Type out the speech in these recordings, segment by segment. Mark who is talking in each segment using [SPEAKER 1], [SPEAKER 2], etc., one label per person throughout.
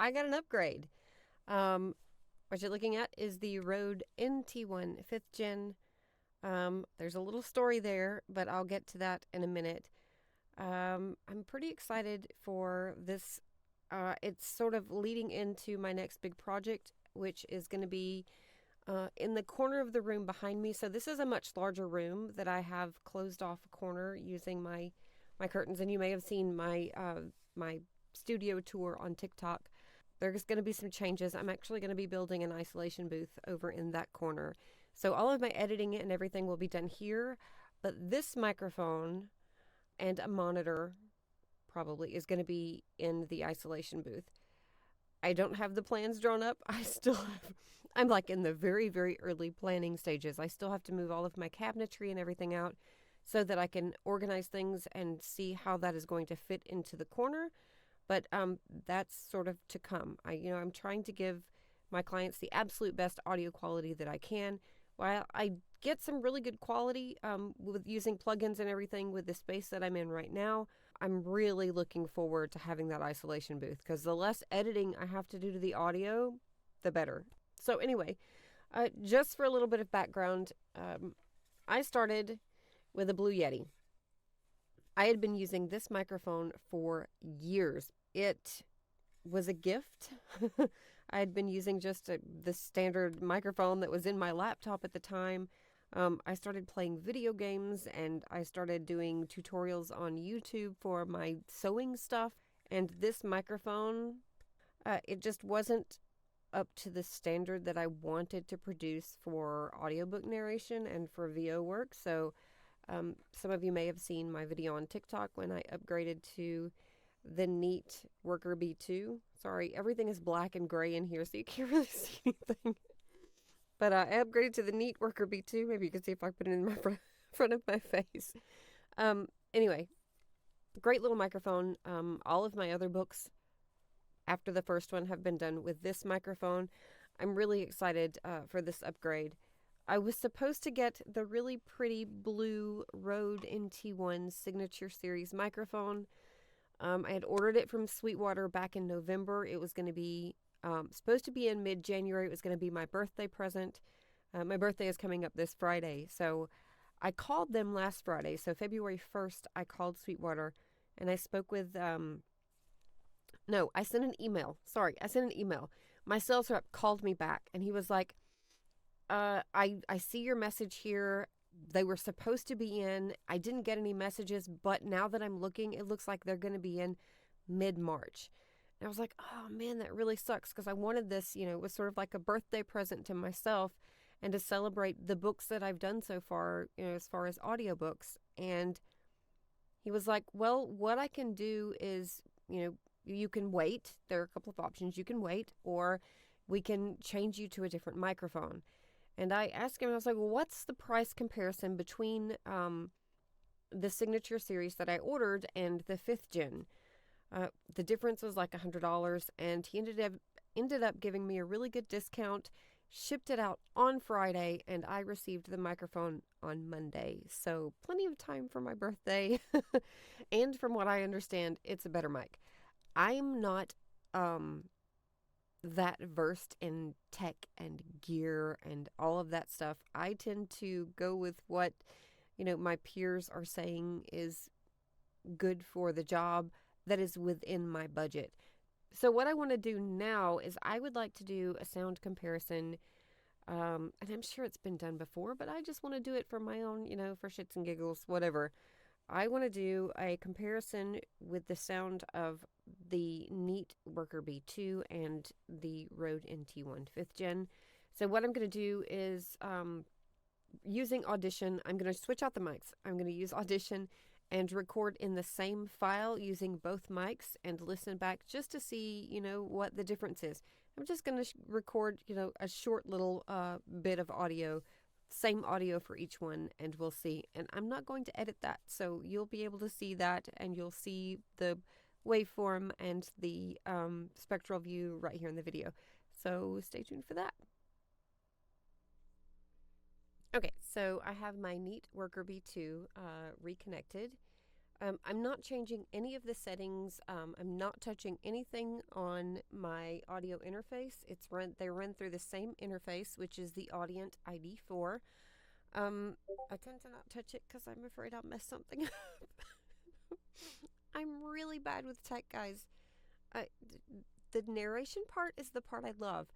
[SPEAKER 1] I got an upgrade. What you're looking at is the Rode NT1 5th Gen. There's a little story there, but I'll get to that in a minute. I'm pretty excited for this. It's sort of leading into my next big project, which is going to be in the corner of the room behind me. So this is a much larger room that I have closed off a corner using my curtains, and you may have seen my studio tour on TikTok. There's going to be some changes. I'm actually going to be building an isolation booth over in that corner. So all of my editing and everything will be done here, but this microphone and a monitor probably is going to be in the isolation booth. I don't have the plans drawn up. I'm like in the very, very early planning stages. I still have to move all of my cabinetry and everything out so that I can organize things and see how that is going to fit into the corner. But that's sort of to come. I'm trying to give my clients the absolute best audio quality that I can. While I get some really good quality with using plugins and everything with the space that I'm in right now, I'm really looking forward to having that isolation booth, because the less editing I have to do to the audio, the better. So anyway, just for a little bit of background, I started with a Blue Yeti. I had been using this microphone for years. It was a gift. I had been using just the standard microphone that was in my laptop at the time. I started playing video games, and I started doing tutorials on YouTube for my sewing stuff. And this microphone, it just wasn't up to the standard that I wanted to produce for audiobook narration and for VO work. So some of you may have seen my video on TikTok when I upgraded to the Neat Worker B2. Sorry, everything is black and gray in here, so you can't really see anything. But I upgraded to the Neat Worker B2. Maybe you can see if I put it in my front of my face. Anyway, great little microphone. All of my other books after the first one have been done with this microphone. I'm really excited for this upgrade. I was supposed to get the really pretty blue Rode NT1 Signature Series microphone. I had ordered it from Sweetwater back in November. It was going to be supposed to be in mid-January. It was going to be my birthday present. My birthday is coming up this Friday. So I called them last Friday. So February 1st, I called Sweetwater and I spoke with... No, I sent an email. Sorry, I sent an email. My sales rep called me back and he was like, I see your message here. They were supposed to be in. I didn't get any messages, but now that I'm looking, it looks like they're going to be in mid-March. And I was like, oh man, that really sucks, because I wanted this, it was sort of like a birthday present to myself and to celebrate the books that I've done so far, as far as audiobooks. And he was like, well, what I can do is, you can wait. There are a couple of options. You can wait, or we can change you to a different microphone. And I asked him, I was like, well, what's the price comparison between the Signature Series that I ordered and the 5th Gen? The difference was like $100, and he ended up giving me a really good discount, shipped it out on Friday, and I received the microphone on Monday. So plenty of time for my birthday. And from what I understand, it's a better mic. I'm not that versed in tech and gear and all of that stuff. I tend to go with what, my peers are saying is good for the job that is within my budget. So what I want to do now is I would like to do a sound comparison. And I'm sure it's been done before, but I just want to do it for my own, for shits and giggles, whatever. I want to do a comparison with the sound of the Neat Worker B2 and the Rode NT1 5th Gen. So what I'm going to do is using Audition, I'm going to switch out the mics. I'm going to use Audition and record in the same file using both mics and listen back just to see, what the difference is. I'm just going to record, a short little bit of audio, same audio for each one, and we'll see. And I'm not going to edit that, so you'll be able to see that, and you'll see the waveform and the spectral view right here in the video. So stay tuned for that. Okay, so I have my Neat Worker B2 reconnected. I'm not changing any of the settings. I'm not touching anything on my audio interface. They run through the same interface, which is the Audient ID4. I tend to not touch it because I'm afraid I'll mess something up. I'm really bad with tech, guys. The narration part is the part I love.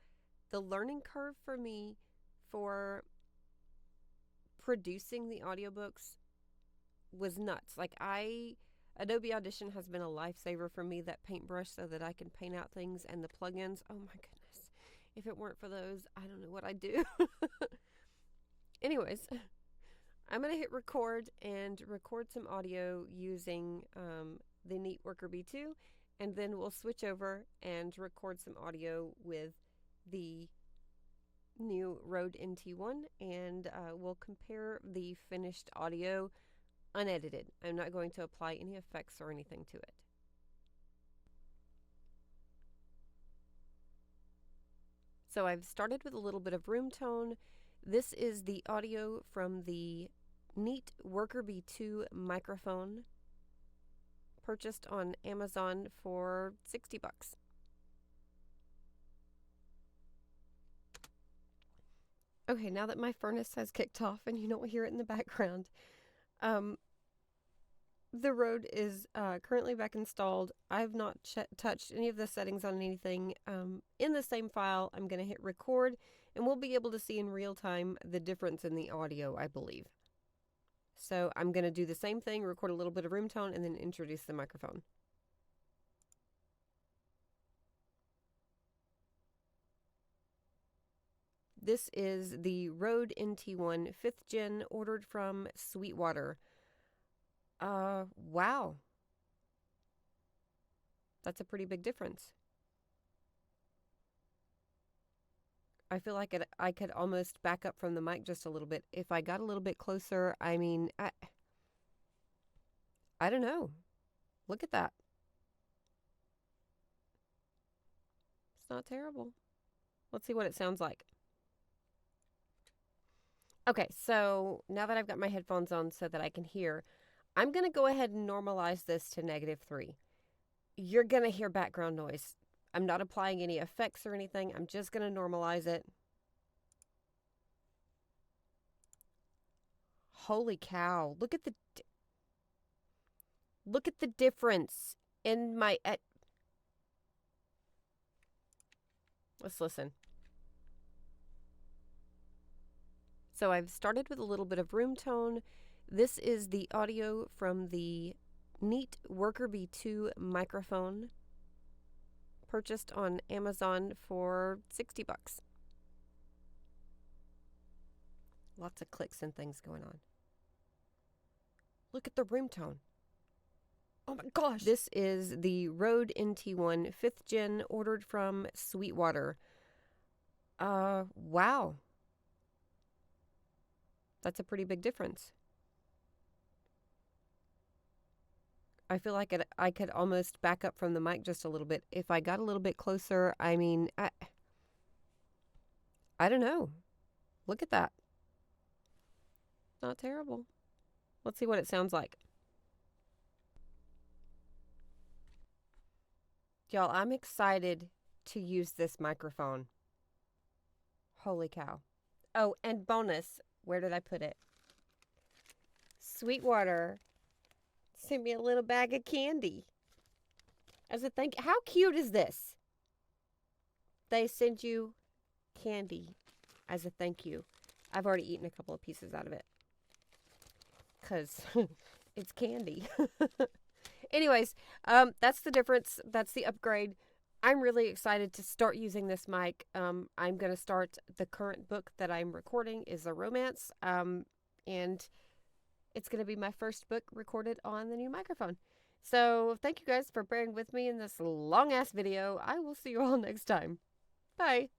[SPEAKER 1] The learning curve for me for producing the audiobooks was nuts. Adobe Audition has been a lifesaver for me, that paintbrush, so that I can paint out things, and the plugins. Oh my goodness. If it weren't for those, I don't know what I'd do. Anyways, I'm going to hit record and record some audio using the Neat Worker B2, and then we'll switch over and record some audio with the new Rode NT1, and we'll compare the finished audio unedited. I'm not going to apply any effects or anything to it. So I've started with a little bit of room tone. This is the audio from the Neat Worker B2 microphone, purchased on Amazon for $60. Okay, now that my furnace has kicked off and you don't hear it in the background, the Rode is currently back installed. I've not touched any of the settings on anything. In the same file, I'm going to hit record, and we'll be able to see in real time the difference in the audio, I believe. So I'm going to do the same thing, record a little bit of room tone, and then introduce the microphone. This is the Rode NT1 5th Gen, ordered from Sweetwater. Wow. That's a pretty big difference. I feel like I could almost back up from the mic just a little bit. If I got a little bit closer, I mean, I don't know. Look at that. It's not terrible. Let's see what it sounds like. Okay, so now that I've got my headphones on so that I can hear, I'm going to go ahead and normalize this to -3. You're going to hear background noise. I'm not applying any effects or anything. I'm just going to normalize it. Holy cow. Look at the difference in my... Let's listen. So I've started with a little bit of room tone. This is the audio from the Neat Worker B2 microphone, purchased on Amazon for $60. Lots of clicks and things going on. Look at the room tone. Oh my gosh. This is the Rode NT1 5th Gen, ordered from Sweetwater. Wow. That's a pretty big difference. I feel like I could almost back up from the mic just a little bit. If I got a little bit closer, I mean, I don't know. Look at that. Not terrible. Let's see what it sounds like. Y'all, I'm excited to use this microphone. Holy cow. Oh, and bonus, where did I put it? Sweetwater sent me a little bag of candy as a thank you. How cute is this? They send you candy as a thank you. I've already eaten a couple of pieces out of it because it's candy. Anyways, that's the difference. That's the upgrade. I'm really excited to start using this mic. I'm going to start, the current book that I'm recording is a romance, and it's going to be my first book recorded on the new microphone. So thank you guys for bearing with me in this long-ass video. I will see you all next time. Bye.